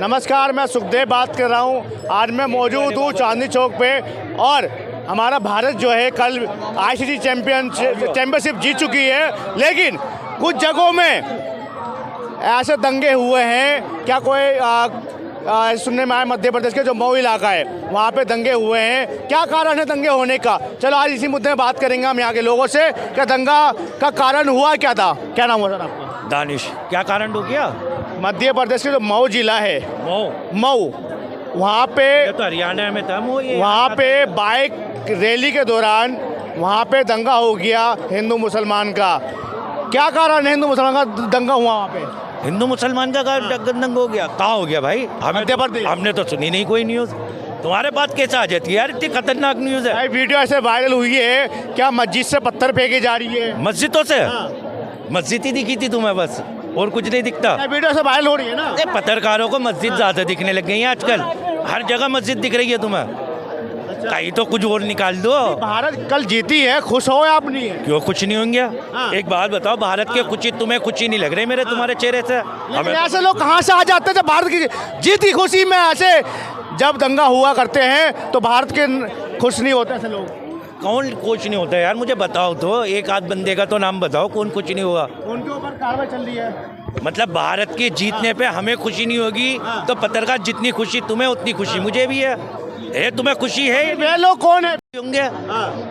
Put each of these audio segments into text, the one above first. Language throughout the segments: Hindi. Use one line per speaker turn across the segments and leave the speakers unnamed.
नमस्कार, मैं सुखदेव बात कर रहा हूँ। आज मैं मौजूद हूँ चांदनी चौक पे और हमारा भारत जो है कल आईसीसी चैंपियनशिप जीत चुकी है, लेकिन कुछ जगहों में ऐसे दंगे हुए हैं। क्या कोई सुनने में आया मध्य प्रदेश के जो मऊ इलाका है वहाँ पे दंगे हुए हैं। क्या कारण है दंगे होने का? चलो आज इसी मुद्दे में बात करेंगे हम यहाँ के लोगों से। क्या दंगा का कारण हुआ क्या था? क्या नाम हुआ सर आपका?
दानिश। क्या कारण हो गया?
मध्य प्रदेश के जो मऊ जिला है, मऊ वहाँ पे
तो हरियाणा में था
वहाँ पे बाइक रैली के दौरान वहाँ पे दंगा हो गया हिंदू मुसलमान का। क्या कारण है हिंदू मुसलमान का दंगा हुआ वहाँ पे?
हिंदू मुसलमान का दंगा हो गया? कहाँ हो गया भाई? हमने तो सुनी नहीं कोई न्यूज़। तुम्हारे बात कैसे आ जाती है यार? इतनी खतरनाक न्यूज़ है।
वीडियो ऐसे वायरल हुई है, क्या मस्जिद से पत्थर फेंके जा रही है?
मस्जिदों से? मस्जिद ही दिखी थी तुम्हें बस, और कुछ नहीं दिखता।
वीडियो से वायरल हो रही है ना।
पत्रकारों को मस्जिद ज़्यादा दिखने लग गई है आजकल। हर जगह मस्जिद दिख रही है तुम्हें। कहीं तो कुछ और निकाल दो।
भारत कल जीती है, खुश हो आप? नहीं है?
क्यों खुश नहीं होंगे? एक बात बताओ, भारत के कुछ तुम्हें कुछ ही नहीं लग रहे मेरे तुम्हारे चेहरे से?
हमें ऐसे लोग कहाँ से आ जाते हैं जब भारत की जीत की खुशी में ऐसे जब दंगा हुआ करते हैं तो भारत के खुश नहीं होते ऐसे लोग?
कौन कुछ नहीं होता यार? मुझे बताओ तो, एक आध बंदे का तो नाम बताओ कौन कुछ नहीं होगा।
उनके ऊपर कार्रवाई चल रही है।
मतलब भारत के जीतने पे हमें खुशी नहीं होगी तो पत्रकार जितनी खुशी तुम्हें उतनी खुशी मुझे भी है। तुम्हें खुशी है?
वे लोग कौन है
होंगे?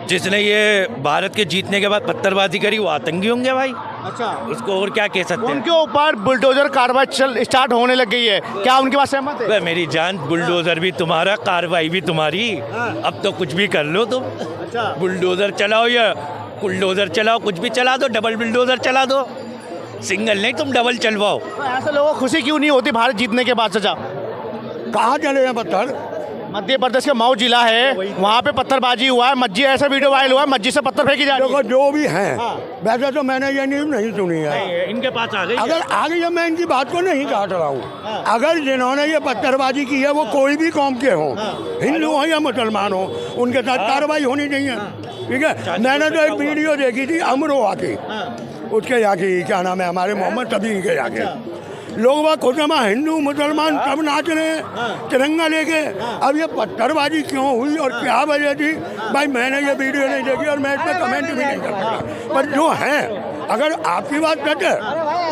जिसने ये भारत के जीतने के बाद पत्थरबाजी करी वो आतंकी होंगे भाई।
अच्छा,
उसको और क्या कह सकते हैं?
उनके ऊपर बुलडोजर कार्रवाई स्टार्ट होने लग गई है। क्या उनके पास सहमत है?
मेरी जान, बुलडोजर भी तुम्हारा, कार्रवाई भी तुम्हारी। अब तो कुछ भी कर लो तुम।
अच्छा,
बुलडोजर चलाओ या बुलडोजर चलाओ, कुछ भी चला दो, डबल बुलडोजर चला दो। सिंगल नहीं, तुम डबल चलवाओ।
तो ऐसे लोगों को खुशी क्यों नहीं होती भारत जीतने के बाद? चाचा
कहाँ चले हैं पत्थर?
मध्य प्रदेश के मऊ जिला है, वहाँ पे पत्थरबाजी हुआ है, मस्जिद ऐसा वीडियो वायरल हुआ है, मस्जिद से पत्थर फेंकी जा रही है।
देखो जो भी हैं, वैसे तो मैंने ये न्यूज़ नहीं सुनी है।
इनके पास आ गई।
अगर आ गई है, मैं इनकी बात को नहीं काट रहा हूँ। अगर जिन्होंने ये पत्थरबाजी की है वो कोई भी कौम के हों, हिंदू हो या मुसलमान हो, उनके साथ कार्रवाई होनी चाहिए। ठीक है, मैंने तो एक वीडियो देखी थी अमरोहा की, उसके यहाँ की, क्या नाम है, हमारे मोहम्मद तबीन के यहाँ के लोग वह खुदमा हिंदू मुसलमान सब नाच रहे हैं तिरंगा लेके। अब ये पत्थरबाजी क्यों हुई और क्या वजह थी भाई, मैंने ये वीडियो नहीं देखी और मैं इस पर कमेंट भी नहीं कर सकता। पर जो है, अगर आपकी बात सच है,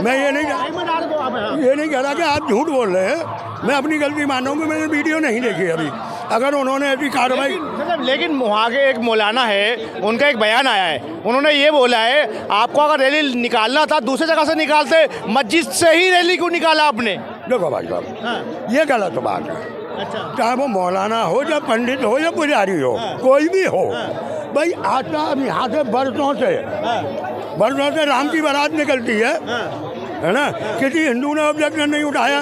मैं ये नहीं कह रहा कि आप झूठ बोल रहे हैं। मैं अपनी गलती मानूंगी, मैंने वीडियो नहीं देखी अभी। अगर उन्होंने ऐसी कार्रवाई,
लेकिन वहाँ के एक मौलाना है, उनका एक बयान आया है, उन्होंने ये बोला है आपको अगर रैली निकालना था दूसरी जगह से निकालते, मस्जिद से ही रैली क्यों निकाला आपने?
देखो भाई साहब, ये गलत बात है।
अच्छा,
चाहे वो मौलाना हो या पंडित हो या पुजारी हो, कोई भी हो भाई। आता अब यहाँ से बरसों से राम की बारात निकलती है ना। किसी हिंदू ने ऑब्जेक्शन नहीं उठाया,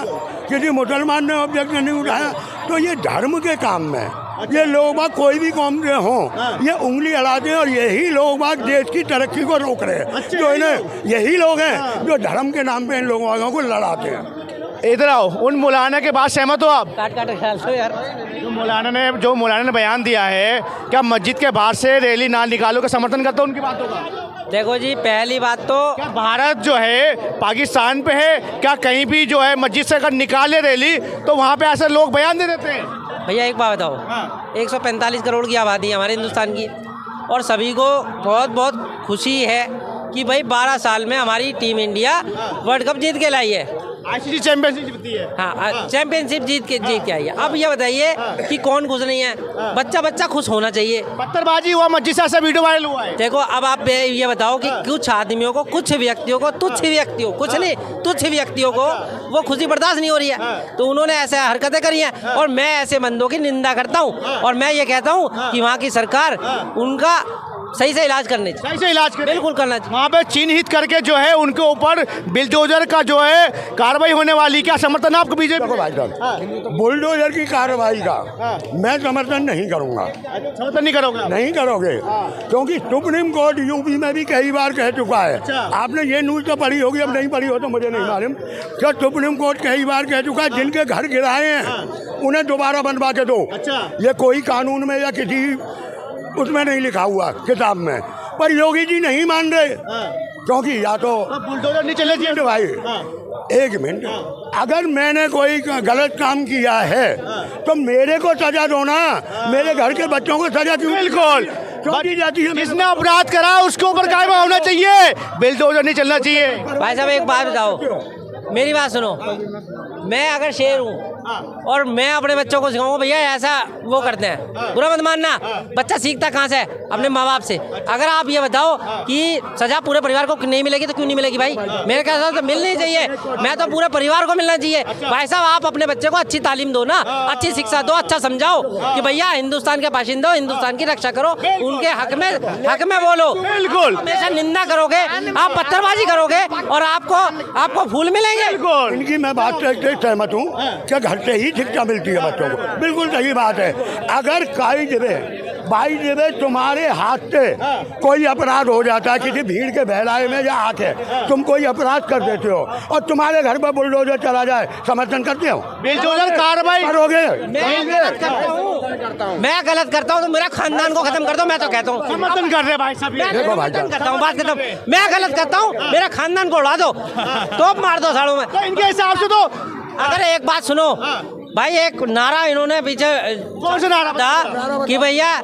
किसी मुसलमान ने ऑब्जेक्शन नहीं उठाया। तो ये धर्म के काम में ये लोग बाग कोई भी कौम के हों, ये उंगली अड़ाते हैं और यही लोग बाग देश की तरक्की को रोक रहे हैं। जो इन्हें यही लोग हैं जो धर्म के नाम पे इन लोगों को लड़ाते हैं।
इधर आओ, उन मौलाना के बात सहमत हो आप?
काट ख्याल से यार,
जो मौलाना ने बयान दिया है, क्या मस्जिद के बाहर से रैली ना निकालो का समर्थन करते हो उनकी बातों का?
देखो जी, पहली बात तो
क्या भारत जो है पाकिस्तान पे है? क्या कहीं भी जो है मस्जिद से अगर निकाले रैली तो वहाँ पे ऐसे लोग बयान दे देते हैं?
भैया एक बात बताओ, 145 करोड़ की आबादी है हमारे हिंदुस्तान की, और सभी को बहुत बहुत खुशी है कि भाई 12 साल में हमारी टीम इंडिया वर्ल्ड कप जीत के लाई है।
आईसीसी चैंपियनशिप जीती है।
हाँ, चैंपियनशिप जीत के आई है। अब ये बताइए कि कौन खुश नहीं है? बच्चा खुश होना चाहिए।
पत्थरबाजी हुआ, मस्जिद से ऐसा वीडियो वायरल हुआ है।
देखो, अब आप ये बताओ कि कुछ आदमियों को, कुछ व्यक्तियों को, तुच्छ व्यक्तियों को वो खुशी बर्दाश्त नहीं हो रही है, तो उन्होंने ऐसे हरकतें करी हैं और मैं ऐसे बंदों की निंदा करता हूँ। और मैं ये कहता हूँ कि वहाँ की सरकार उनका सही से इलाज करने चाहिए।
सही से इलाज करें,
बिल्कुल करना चाहिए।
वहाँ पे चिन्हित करके जो है उनके ऊपर बुलडोजर का जो है कार्रवाई होने वाली। क्या समर्थन है आपको बीजेपी?
देखो भाई साहब, बुलडोजर की कार्रवाई का मैं समर्थन नहीं करूँगा।
समर्थन नहीं करोगे?
नहीं करोगे, क्योंकि सुप्रीम कोर्ट यूपी में भी कई बार कह चुका है। आपने ये न्यूज़ तो पढ़ी होगी, अब नहीं पढ़ी हो तो मुझे नहीं मालूम। क्या सुप्रीम कोर्ट कई बार कह चुका है जिनके घर गिराए हैं उन्हें दोबारा बनवा के दो। ये कोई कानून में या किसी उसमें नहीं लिखा हुआ किताब में, पर योगी जी नहीं मान रहे। क्योंकि या तो
बुलडोजर नहीं चलना चाहिए
भाई एक मिनट, अगर मैंने कोई गलत काम किया है तो मेरे को सजा दो ना, मेरे घर के बच्चों को सजा क्यों
बिल्कुल
क्यों दी जाती है?
जिसने अपराध करा उसके ऊपर कायदा होना चाहिए, बुलडोजर नहीं चलना चाहिए।
भाई साहब एक बात बताओ, मेरी बात सुनो, मैं अगर शेर हूँ और मैं अपने बच्चों को सिखाऊंगा भैया ऐसा वो करते हैं, बुरा मत मानना, बच्चा सीखता कहाँ से? अपने माँ बाप से। अगर आप ये बताओ कि सजा पूरे परिवार को नहीं मिलेगी तो क्यों नहीं मिलेगी भाई? मेरे ख्याल से तो मिलनी चाहिए, मैं तो पूरे परिवार को मिलना चाहिए। भाई साहब आप अपने बच्चे को अच्छी तालीम दो ना, अच्छी शिक्षा दो, अच्छा समझाओ कि भैया हिंदुस्तान के बाशिंदे हो, हिंदुस्तान की रक्षा करो, उनके हक में बोलो।
बिल्कुल
हमेशा निंदा करोगे, आप पत्थरबाजी करोगे और आपको फूल मिलेंगे।
इनकी मैं बात से सहमत हूँ कि घर से ही शिक्षा मिलती है बच्चों को, बिल्कुल सही बात है। अगर काई देवे बाई देवे तुम्हारे हाथ से कोई अपराध हो जाता है किसी भीड़ के बहलावे में या आके तुम कोई अपराध कर देते हो और तुम्हारे घर पर बुलडोजर चला जाए, समर्थन करते हो?
बुलडोजर कार्रवाई
करोगे?
मैं गलत करता हूँ तो मेरा खानदान को खत्म कर दो, मैं तो कहता हूँ
समर्थन कर रहे हैं भाई साहब।
मैं समर्थन करता हूँ, बात खत्म। मैं गलत करता हूँ, मेरा खानदान को उड़ा दो, तो मार दो सालों में।
तो इनके हिसाब से तो
अगर एक बात सुनो भाई, एक नारा इन्होंने पीछे
कौन सा नारा
था कि भैया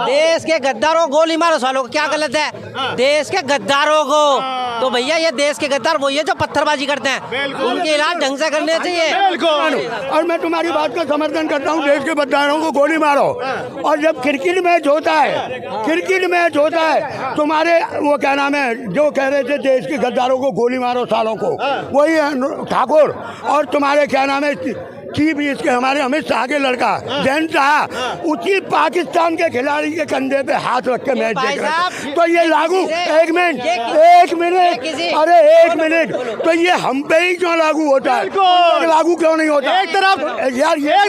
देश के गद्दारों को गोली मारो सालों को, क्या गलत है? देश के गद्दारों को, तो भैया ये देश के गद्दार वही है जो पत्थरबाजी करते हैं, उनके इलाज ढंग से करने चाहिए।
और मैं तुम्हारी बात का समर्थन करता हूँ, देश के गद्दारों को गोली मारो। और जब क्रिकेट मैच होता है तुम्हारे वो क्या नाम है जो कह रहे थे देश के गद्दारों को गोली मारो सालों को, वही है ठाकुर। और तुम्हारे क्या नाम है चीफ इसके हमारे अमित शाह के लड़का जयंत शाह, उसी पाकिस्तान के खिलाड़ी के कंधे पे हाथ रख के मैच देख रहे हैं। तो ये लागू एक मिनट तो ये हम पे ही क्यों लागू होता है? लागू क्यों नहीं होता?
एक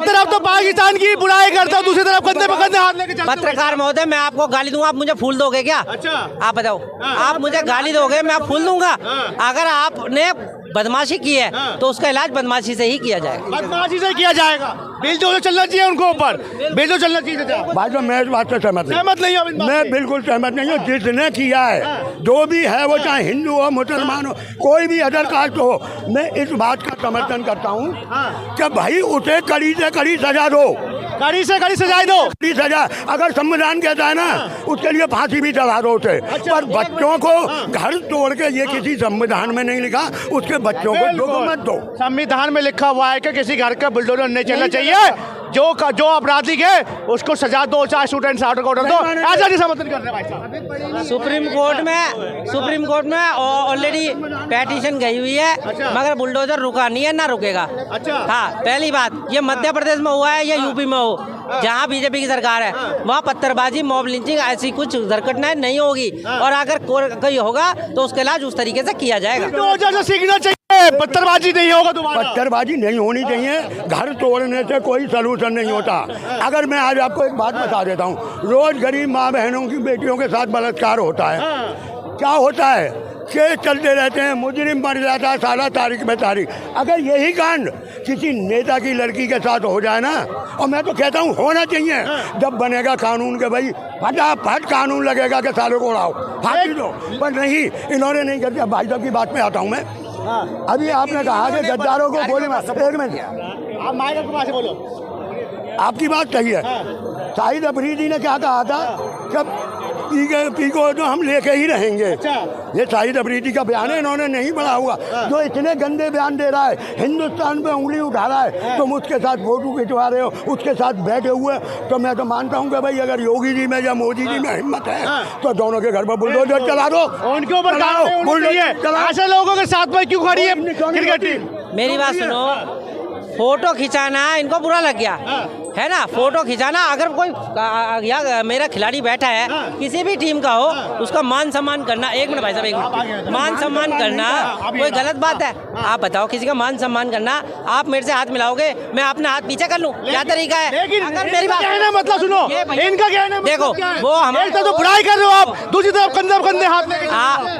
तरफ तो पाकिस्तान की बुराई करता है, दूसरी तरफ कंधे पे कंधे हाथ लेके चलता है।
पत्रकार महोदय, मैं आपको गाली दूंगा, आप मुझे फूल दोगे क्या?
अच्छा
आप बताओ, आप मुझे गाली दोगे, मैं फूल दूंगा? अगर आपने बदमाशी की है तो उसका इलाज बदमाशी से ही किया जाएगा।
बदमाशी से किया जाएगा, बुलडोजर चलना चाहिए उनको ऊपर, बुलडोजर चलना चाहिए।
भाई साहब मैं इस बात से सहमत
नहीं हूं,
मैं बिल्कुल सहमत नहीं हूँ। जिसने किया है जो भी है वो चाहे हिंदू हो मुसलमान हो कोई भी अदर कास्ट हो, मैं इस बात का समर्थन करता हूँ कि भाई उसे कड़ी से कड़ी सजा दो,
कड़ी से कड़ी सजा दो।
कड़ी सजा अगर संविधान कहता है ना उसके लिए फांसी भी चढ़ा दो उसे। पर बच्चों को घर तोड़ के ये किसी संविधान में नहीं लिखा, उसके बच्चों को मत दो।
संविधान में लिखा हुआ है कि किसी घर का बुलडोजर नहीं चलना चाहिए, जो अपराधी है उसको सजा दो, चाहे स्टूडेंट से ऑर्डर दो। ऐसा नहीं समर्थन कर रहे भाई साहब।
सुप्रीम कोर्ट में ऑलरेडी पेटिशन गई हुई है, मगर बुलडोजर रुका नहीं है, ना रुकेगा।
अच्छा
हाँ, पहली बात ये मध्य प्रदेश में हुआ है या यूपी में हो, जहाँ बीजेपी की सरकार है वहाँ पत्थरबाजी, मॉब लिंचिंग ऐसी कुछ दुर्घटनाएं नहीं होगी, और अगर कोई होगा तो उसका इलाज उस तरीके से किया जाएगा।
सीखना चाहिए, पत्थरबाजी नहीं होगा दोबारा।
पत्थरबाजी नहीं होनी चाहिए, घर तोड़ने से कोई सलूशन नहीं होता। अगर मैं आज आपको एक बात बता देता हूँ, रोज गरीब माँ बहनों की बेटियों के साथ बलात्कार होता है। क्या होता है? केस चलते रहते हैं, मुजरिम मर जाता है साला तारीख में तारीख। अगर यही कांड किसी नेता की लड़की के साथ हो जाए ना, और मैं तो कहता हूँ होना चाहिए, जब बनेगा कानून के भाई फटाफट कानून लगेगा कि सालों को उड़ाओ, फांसी दो, पर नहीं, इन्होंने नहीं कर दिया। भाई साहब की बात में आता हूँ मैं, अभी आपने कहा कि गद्दारों को गोली मार, एक मिनट
आप माइक के पास बोलो,
आपकी बात सही है। शाहिद अफरीदी ने क्या कहा था कि पी को तो हम लेके ही रहेंगे। ये शाहिद अफरीदी का बयान है, इन्होंने नहीं पढ़ा हुआ। जो इतने गंदे बयान दे रहा है, हिंदुस्तान पे उंगली उठा रहा है, तुम उसके साथ फोटो खिंचवा रहे हो, उसके साथ बैठे हुए। तो मैं तो मानता हूँ कि भाई अगर योगी जी में या मोदी जी में हिम्मत है तो दोनों के घर पर बुलडोजर चला दो,
उनके ऊपर ऐसे लोगों के साथ में क्यों खड़ी है क्रिकेट टीम?
मेरी बात सुनो, फोटो खिंचाना इनको बुरा लग गया है ना, फोटो खिंचाना। अगर कोई या मेरा खिलाड़ी बैठा है, किसी भी टीम का हो, उसका मान सम्मान करना, एक मिनट भाई साहब, एक मिनट, मान सम्मान करना कोई गलत बात है? आप बताओ, किसी का मान सम्मान करना, आप मेरे से हाथ मिलाओगे, मैं अपना हाथ पीछे कर लूं, क्या तरीका है?
अगर मेरी बात कहना मतलब सुनो, इनका कहना
देखो, वो हमारे
तो बुराई कर रहे हो आप, दूसरी तरफ कंधे हाथ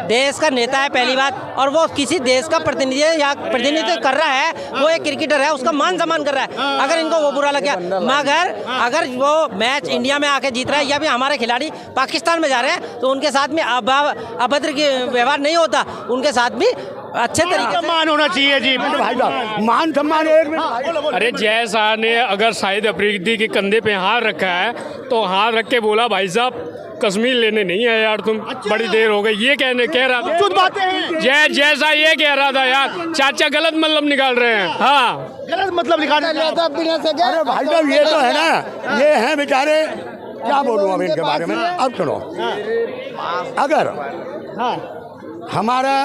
देश का नेता है पहली बात, और वो किसी देश का प्रतिनिधित्व कर रहा है, वो एक क्रिकेटर है, उसका मान सम्मान कर रहा है। अगर इनको वो बुरा लग गया मगर अगर वो मैच इंडिया में आके जीत रहा है या भी हमारे खिलाड़ी पाकिस्तान में जा रहे हैं तो उनके साथ में अभद्र व्यवहार नहीं होता, उनके साथ भी अच्छे तरीके से
सम्मान होना चाहिए जी।
भाई साहब मान सम्मान एक मिनट।
अरे जय शाह ने अगर शाहिद अफरीदी के कंधे पे हाथ रखा है तो हाथ रख के बोला भाई साहब कश्मीर लेने नहीं है यार तुम, बड़ी देर हो गई, ये कह रहा था।
कुछ बातें हैं,
जय शाह ये कह रहा था यार, चाचा गलत मतलब निकाल रहे हैं। हाँ
गलत मतलब निकालने
अरे भाई साहब ये तो है ना, ये हैं बेचारे, क्या बोलूँ अब इनके बारे में। अब सुनो, अगर हमारा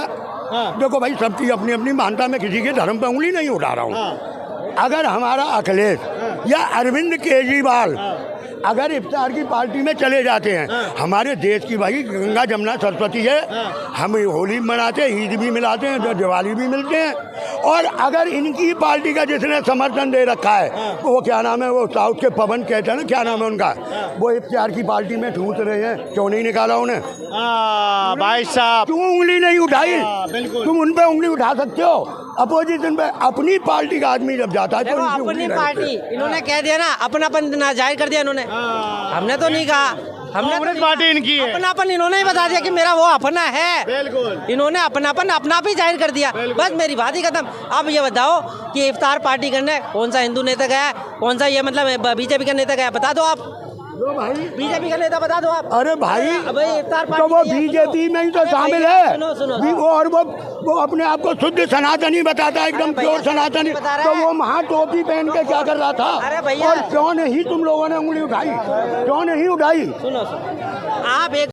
देखो भाई सबकी अपनी अपनी मानता, मैं किसी के धर्म पे उंगली नहीं उठा रहा हूँ। अगर हमारा अखिलेश या अरविंद केजरीवाल अगर इफ्तार की पार्टी में चले जाते हैं, हमारे देश की भाई गंगा जमुना सरस्वती है, हम होली मनाते हैं, ईद भी मिलाते हैं, दिवाली भी मिलते हैं। और अगर इनकी पार्टी का जिसने समर्थन दे रखा है तो वो क्या नाम है, वो साउथ के पवन कहते हैं ना, क्या नाम है उनका, वो इफ्तार की पार्टी में ठूस रहे हैं, क्यों नहीं निकाला उन्हें?
भाई साहब
क्यों उंगली नहीं उठाई?
बिल्कुल।
तुम उन पे उंगली उठा सकते हो, अपोजिशन पे अपनी पार्टी का आदमी जब जाता है तो
देखो
उनकी
अपनी
उंगली
पार्टी
रहती
इन्होंने कह दिया ना, अपनापन ना जाहिर कर दिया इन्होंने। हमने तो नहीं कहा, हमने
कांग्रेस पार्टी इनकी है।
अपनापन इन्होंने ही बता दिया कि मेरा वो अपना है।
बिल्कुल।
इन्होंने अपनापन अपना भी जाहिर कर दिया, बस मेरी बात ही खत्म। अब ये बताओ कि इफ्तार पार्टी करने कौन सा हिंदू नेता गया, कौन सा ये मतलब बीजेपी का नेता गया, बता दो आप।
भाई
बीजेपी का नेता बता दो आप।
अरे भाई
इफ्तार
तो
पार्टी
वो
नहीं है,
बीजेपी में ही तो
अरे
शामिल
भैया,
है।
सुनो, सुनो।
भी और वो अपने आप को शुद्ध सनातनी बताता है, एकदम
भैया,
प्योर सनातनी।
बता रहा
तो
है।
वो वहाँ टोपी पहन के क्या कर रहा था?
अरे भैया।
और क्यों नहीं तुम लोगों ने उंगली उठाई, क्यों नहीं उठाई?
सुनो आप एक